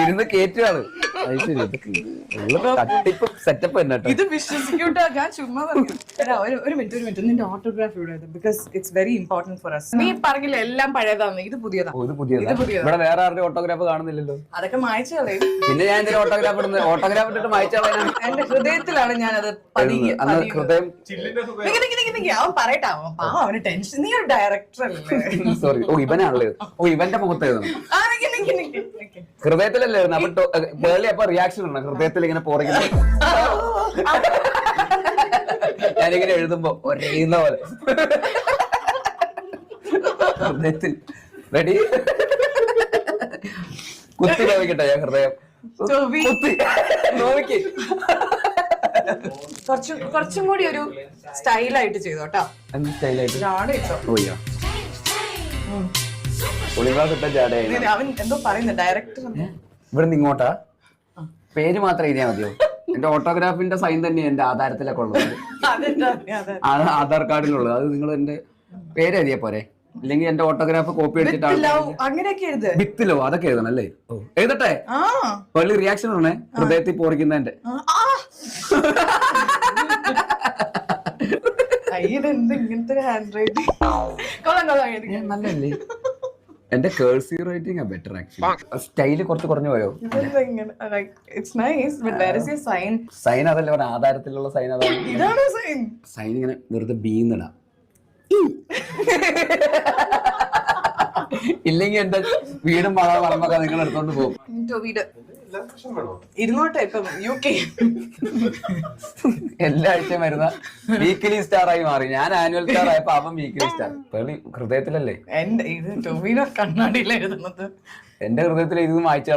ഇരുന്ന് കേറ്റുകയാണ്. സെറ്റപ്പ് തന്നെ. ഇത് വിശ്വസിക്കൂട്ടാ, ഞാൻ ചുമ്മാ പറഞ്ഞു. ഒരു മിനിറ്റ് നിന്റെ ഓട്ടോഗ്രാഫ് ഇവിടെ, because it's very important for us. നീ പറഞ്ഞില്ല എല്ലാം പഴയതാണ്, ഇത് പുതിയതാ. ഇവിടെ വേറെ ആരുടെ ഓട്ടോഗ്രാഫ് കാണുന്നില്ലല്ലോ. അതൊക്കെ മായ്ച്ചു കളയും. പിന്നെ ഞാൻ എന്തിനാ ഓട്ടോഗ്രാഫ് ഇടുന്നത്? ഓട്ടോഗ്രാഫ് ഇട്ടിട്ട് മായ്ച്ചു കളയാൻ എന്റെ ഹൃദയത്തിലാണ് ഞാനത് ഹൃദയം. അവൻ പറയട്ടെ, അവന് ടെൻഷൻ. നീ ഒരു ഡയറക്ടർ അല്ലേ? സോറി. ഇവനാണല്ലേ. ഇവന്റെ മുഖത്ത് എഴുതണം. ഹൃദയത്തിലല്ലേ എഴുതുന്നത്? അപ്പൊ പേളി അപ്പൊ റിയാക്ഷൻ ഉണ്ട് ഹൃദയത്തിൽ ഇങ്ങനെ പോറയ്ക്കുന്നത്. ഞാനിങ്ങനെ എഴുതുമ്പോ ഒരേന്ന പോലെ ഹൃദയത്തിൽ. റെഡി? കുത്തി നോവിക്കട്ടെ ഞാൻ ഹൃദയം. കുത്തി നോവിക്ക്. കുറച്ചും കൂടി ഒരു സ്റ്റൈലായിട്ട് ചെയ്തോട്ടോ. എന്ത് സ്റ്റൈലായിട്ട്? അവൻ എന്തോ പറയുന്നു ഡയറക്ടർ. ഇവിടുന്ന് ഇങ്ങോട്ടാ പേര് മാത്രം എഴുതിയാൽ മതിയോ? എന്റെ ഓട്ടോഗ്രാഫിന്റെ സൈൻ തന്നെ എന്റെ ആധാരത്തിലൊക്കെ ഉള്ളത്, ആധാർ കാർഡിലുള്ളത്. അത് നിങ്ങൾ എന്റെ പേര് എഴുതിയാ പോരെ? ഇല്ലെങ്കിൽ എന്റെ ഓട്ടോഗ്രാഫ് കോപ്പി അടിച്ചിട്ടാണ് അങ്ങനെയൊക്കെ ഭിത്തിലോ അതൊക്കെ എഴുതണം അല്ലേ? എഴുതട്ടെ. വലിയ റിയാക്ഷൻ ആണേ ഹൃദയത്തിൽ പോറിക്കുന്നതിന്റെ. ഇങ്ങനത്തെ ഹാൻഡ് റൈറ്റിംഗ് നല്ലല്ലേ? എന്റെ cursive writing better actually. Style കുറച്ച് കുറഞ്ഞു പോയോ? സൈൻ അതല്ലേ പറഞ്ഞ ആധാരത്തിലുള്ള സൈൻ. അതാണ് സൈൻ. ഇങ്ങനെ വെറുതെ ബീന്നിടാം. ഇല്ലെങ്കിൽ എന്റെ വീടും വളമൊക്കെ നിങ്ങൾ എടുത്തോണ്ട് പോകും. ഇരുന്നോട്ടെ. ഇപ്പം UK എല്ലാ ആഴ്ചയും വരുന്ന വീക്കിലി സ്റ്റാർ ആയി മാറി. ഞാൻ ആനുവൽ സ്റ്റാർ ആയപ്പോ അവൻ വീക്കിലി സ്റ്റാർ. പേളി ഹൃദയത്തിലല്ലേ? എന്റെ ഇത് ടൊവിനോ കണ്ണാടിയിലായിരുന്നത്. എന്റെ ഹൃദയത്തിൽ ഇത് വായിച്ച